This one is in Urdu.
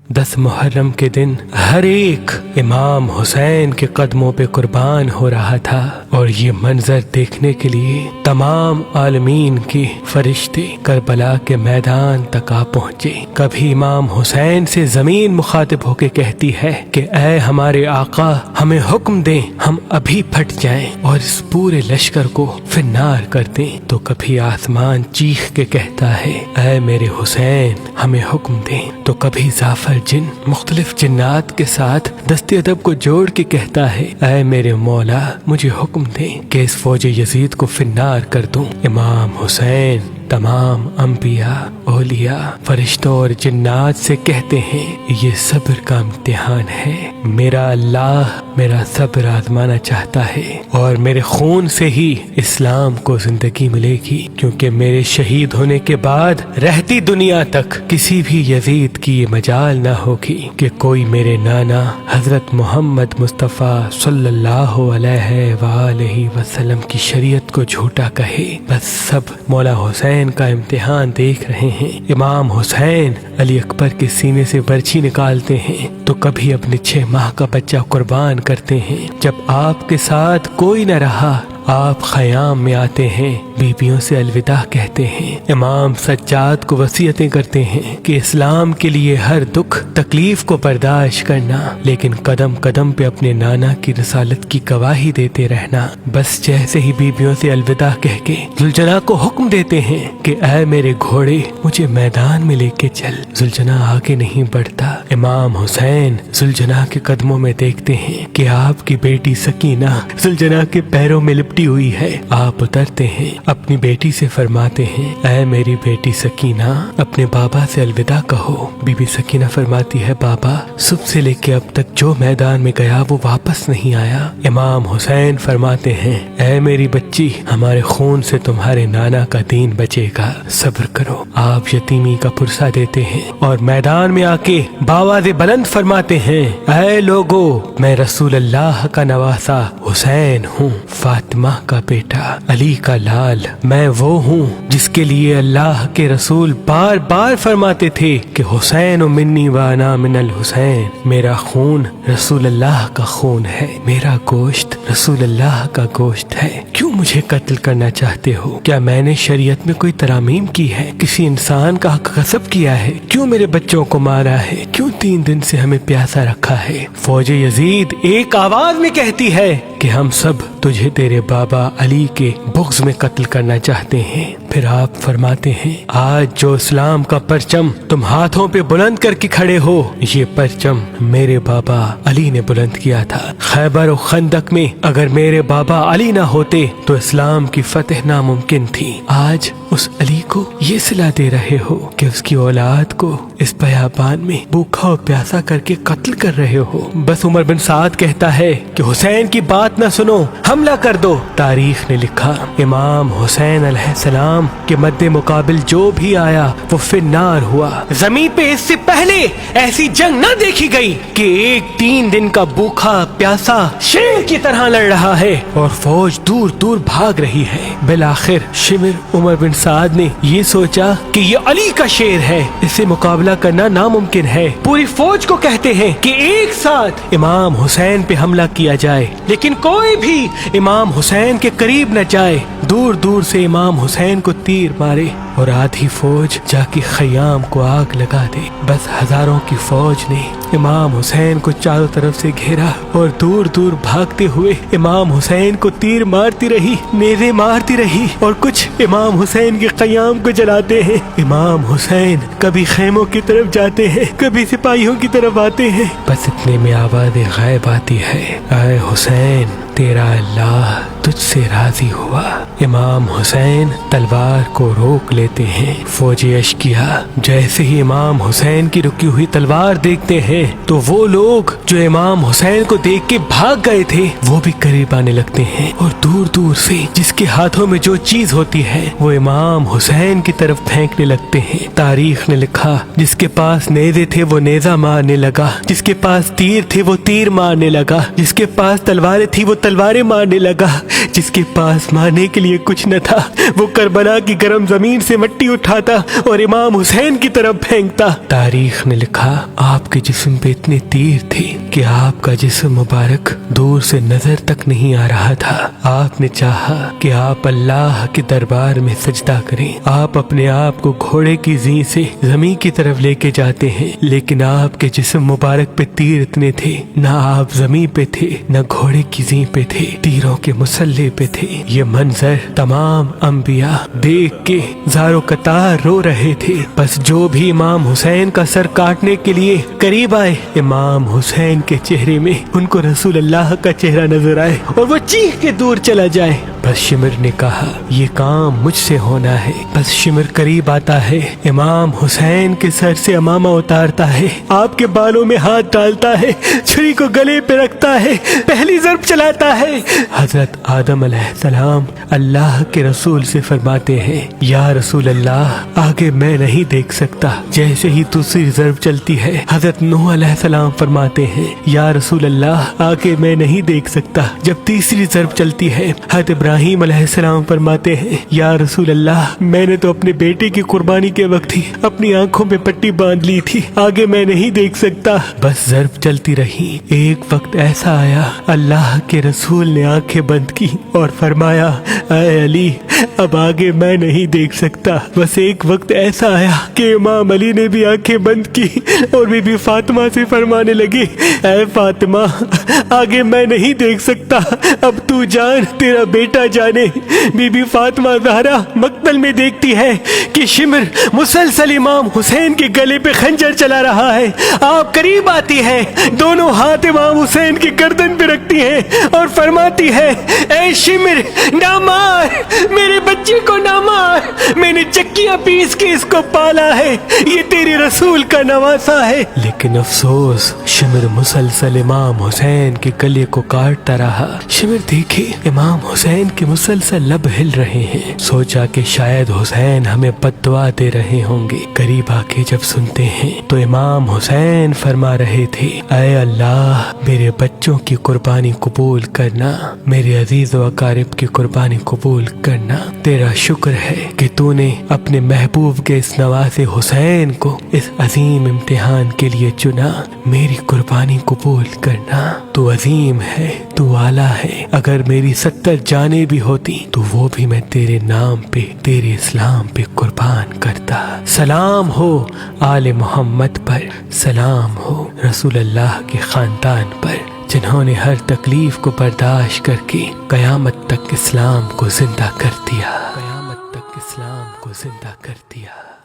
10 محرم کے دن ہر ایک امام حسین کے قدموں پہ قربان ہو رہا تھا، اور یہ منظر دیکھنے کے لیے تمام عالمین کی فرشتے کربلا کے میدان تک آ پہنچے۔ کبھی امام حسین سے زمین مخاطب ہو کے کہتی ہے کہ اے ہمارے آقا، ہمیں حکم دیں، ہم ابھی پھٹ جائیں اور اس پورے لشکر کو فنار کر دیں۔ تو کبھی آسمان چیخ کے کہتا ہے اے میرے حسین، ہمیں حکم دیں۔ تو کبھی زعفر جن مختلف جنات کے ساتھ دست ادب کو جوڑ کے کہتا ہے اے میرے مولا، مجھے حکم دیں کہ اس فوج یزید کو فنار کر دوں۔ امام حسین تمام انبیاء، اولیاء، فرشتوں اور جنات سے کہتے ہیں یہ صبر کا امتحان ہے، میرا اللہ میرا صبر آزمانا چاہتا ہے، اور میرے خون سے ہی اسلام کو زندگی ملے گی، کیونکہ میرے شہید ہونے کے بعد رہتی دنیا تک کسی بھی یزید کی یہ مجال نہ ہوگی کہ کوئی میرے نانا حضرت محمد مصطفیٰ صلی اللہ علیہ وآلہ وسلم کی شریعت کو جھوٹا کہے۔ بس سب مولا حسین کا امتحان دیکھ رہے ہیں۔ امام حسین علی اکبر کے سینے سے برچھی نکالتے ہیں تو کبھی اپنے 6 ماہ کا بچہ قربان کرتے ہیں۔ جب آپ کے ساتھ کوئی نہ رہا، آپ خیام میں آتے ہیں، بیویوں سے الوداع کہتے ہیں۔ امام سجاد کو وصیتیں کرتے ہیں کہ اسلام کے لیے ہر دکھ تکلیف کو برداشت کرنا، لیکن قدم قدم پہ اپنے نانا کی رسالت کی گواہی دیتے رہنا۔ بس جیسے ہی بیویوں سے الوداع کہہ کے ذوالجناح کو حکم دیتے ہیں کہ اے میرے گھوڑے، مجھے میدان میں لے کے چل، ذوالجناح آگے نہیں بڑھتا۔ امام حسین ذوالجناح کے قدموں میں دیکھتے ہیں کہ آپ کی بیٹی سکینہ ذوالجناح کے پیروں میں لپٹی ہوئی ہے۔ آپ اترتے ہیں، اپنی بیٹی سے فرماتے ہیں اے میری بیٹی سکینہ، اپنے بابا سے الوداع کہو۔ بی بی سکینہ فرماتی ہے بابا صبح سے لے کے اب تک جو میدان میں گیا وہ واپس نہیں آیا۔ امام حسین فرماتے ہیں اے میری بچی، ہمارے خون سے تمہارے نانا کا دین بچے گا، صبر کرو۔ آپ یتیمی کا پرسہ دیتے ہیں اور میدان میں آ کے باواز بلند فرماتے ہیں اے لوگو، میں رسول اللہ کا نواسا حسین ہوں، فاطمہ کا بیٹا، علی کا لال، میں وہ ہوں جس کے لیے اللہ کے رسول بار بار فرماتے تھے کہ حسین منی وانا من الحسین، میرا خون رسول اللہ کا خون ہے، میرا گوشت رسول اللہ کا گوشت ہے۔ کیوں مجھے قتل کرنا چاہتے ہو؟ کیا میں نے شریعت میں کوئی ترامیم کی ہے؟ کسی انسان کا حق غصب کیا ہے؟ کیوں میرے بچوں کو مارا ہے؟ کیوں 3 دن سے ہمیں پیاسا رکھا ہے؟ فوج یزید ایک آواز میں کہتی ہے کہ ہم سب تجھے تیرے بابا علی کے بغض میں قتل کرنا چاہتے ہیں۔ پھر آپ فرماتے ہیں آج جو اسلام کا پرچم تم ہاتھوں پہ بلند کر کے کھڑے ہو، یہ پرچم میرے بابا علی نے بلند کیا تھا۔ خیبر و خندق میں اگر میرے بابا علی نہ ہوتے تو اسلام کی فتح ناممکن تھی۔ آج اس علی کو یہ صلہ دے رہے ہو کہ اس کی اولاد کو اس بیابان میں بھوکا و پیاسا کر کے قتل کر رہے ہو۔ بس عمر بن سعد کہتا ہے کہ حسین کی بات نہ سنو، حملہ کر دو۔ تاریخ نے لکھا امام حسین علیہ السلام کے مد مقابل جو بھی آیا وہ فنار ہوا۔ زمین پہ اس سے پہلے ایسی جنگ نہ دیکھی گئی کہ ایک 3 دن کا بھوکا پیاسا شیر کی طرح لڑ رہا ہے اور فوج دور دور بھاگ رہی ہے۔ بالآخر شمر عمر بن سعد نے یہ سوچا کہ یہ علی کا شیر ہے، اس سے مقابلہ کرنا ناممکن ہے۔ پوری فوج کو کہتے ہیں کہ ایک ساتھ امام حسین پہ حملہ کیا جائے، لیکن کوئی بھی امام حسین کے قریب نہ جائے، دور دور سے امام حسین کو تیر مارے اور آدھی فوج جا کے خیام کو آگ لگا دے۔ بس ہزاروں کی فوج نے امام حسین کو چاروں طرف سے گھیرا اور دور دور بھاگتے ہوئے امام حسین کو تیر مارتی رہی، نیزے مارتی رہی، اور کچھ امام حسین کے قیام کو جلاتے ہیں۔ امام حسین کبھی خیموں کی طرف جاتے ہیں، کبھی سپاہیوں کی طرف آتے ہیں۔ بس اتنے میں آواز غائب آتی ہے اے حسین، تیرا اللہ تجھ سے راضی ہوا۔ امام حسین تلوار کو روک لیتے ہیں۔ فوج اشکیا جیسے ہی امام حسین کی رکی ہوئی تلوار دیکھتے ہیں تو وہ لوگ جو امام حسین کو دیکھ کے بھاگ گئے تھے وہ بھی قریب آنے لگتے ہیں، اور دور دور سے جس کے ہاتھوں میں جو چیز ہوتی ہے وہ امام حسین کی طرف پھینکنے لگتے ہیں۔ تاریخ نے لکھا جس کے پاس نیزے تھے وہ نیزہ مارنے لگا، جس کے پاس تیر تھے وہ تیر مارنے لگا، جس کے پاس تلواریں تھی وہ تلواریں مارنے لگا، جس کے پاس مارنے کے لیے کچھ نہ تھا وہ کربلا کی گرم زمین سے مٹی اٹھاتا اور امام حسین کی طرف پھینکتا۔ تاریخ نے لکھا آپ کے جسم پہ اتنے تیر تھے کہ آپ کا جسم مبارک دور سے نظر تک نہیں آ رہا تھا۔ آپ نے چاہا کہ آپ اللہ کے دربار میں سجدہ کریں۔ آپ اپنے آپ کو گھوڑے کی زین سے زمین کی طرف لے کے جاتے ہیں، لیکن آپ کے جسم مبارک پہ تیر اتنے تھے، نہ آپ زمین پہ تھے نہ گھوڑے کی زین پہ تھے، تیروں کے مسلح پہ تھے۔ یہ منظر تمام انبیاء دیکھ کے زارو قطار رو رہے تھے۔ بس جو بھی امام حسین کا سر کاٹنے کے لیے قریب آئے، امام حسین کے چہرے میں ان کو رسول اللہ کا چہرہ نظر آئے اور وہ چیخ کے دور چلا جائے۔ بس شمر نے کہا یہ کام مجھ سے ہونا ہے۔ بس شمر قریب آتا ہے، امام حسین کے سر سے امامہ اتارتا ہے، آپ کے بالوں میں ہاتھ ڈالتا ہے، چھری کو گلے پہ رکھتا ہے، پہلی ضرب چلاتا ہے۔ حضرت آدم علیہ السلام اللہ کے رسول سے فرماتے ہیں یا رسول اللہ آگے میں نہیں دیکھ سکتا۔ جیسے ہی دوسری ضرب چلتی ہے حضرت نوح علیہ السلام فرماتے ہیں یا رسول اللہ آگے میں نہیں دیکھ سکتا۔ جب تیسری ضرب چلتی ہے حضرت ابراہیم علیہ السلام فرماتے ہیں یا رسول اللہ میں نے تو اپنے بیٹے کی قربانی کے وقت ہی اپنی آنکھوں پہ پٹی باندھ لی تھی، آگے میں نہیں دیکھ سکتا۔ بس ضرب چلتی رہی۔ ایک وقت ایسا آیا اللہ کے رسول نے آنکھیں بند کی اور فرمایا اے علی اب آگے میں نہیں دیکھ سکتا۔ بس ایک وقت ایسا آیا کہ امام علی نے بھی آنکھیں بند کی اور بی بی فاطمہ سے فرمانے لگے اے فاطمہ آگے میں نہیں دیکھ سکتا، اب تو جان تیرا بیٹا جانے۔ بی بی فاطمہ زہرا مقتل میں دیکھتی ہے کہ شمر مسلسل امام حسین کے گلے پہ خنجر چلا رہا ہے۔ آپ قریب آتی ہے، دونوں ہاتھ امام حسین کی گردن پہ رکھتی ہیں اور فرماتی ہے اے شمر نہ مار، میرے بچے کو نہ مار، میں نے چکیاں پیس کے اس کو پالا ہے، یہ تیرے رسول کا نواسا ہے۔ لیکن افسوس شمر مسلسل امام حسین کے گلے کو کاٹتا رہا۔ شمر دیکھے امام حسین کے مسلسل لب ہل رہے ہیں، سوچا کہ شاید حسین ہمیں بد دعا دے رہے ہوں گے۔ قریب آ کے جب سنتے ہیں تو امام حسین فرما رہے تھے اے اللہ میرے بچوں کی قربانی قبول کرنا، میرے عزیز و اقارب کی قربانی قبول کرنا۔ تیرا شکر ہے کہ تو نے اپنے محبوب کے اس نواسے حسین کو اس عظیم امتحان کے لیے چنا، میری قربانی قبول کرنا۔ تو عظیم ہے، تو اعلیٰ ہے، اگر میری 70 جانیں بھی ہوتی تو وہ بھی میں تیرے نام پہ تیرے اسلام پہ قربان کرتا۔ سلام ہو آل محمد پر، سلام ہو رسول اللہ کے خاندان پر، جنہوں نے ہر تکلیف کو برداشت کر کے قیامت تک اسلام کو زندہ کر دیا، قیامت تک اسلام کو زندہ کر دیا۔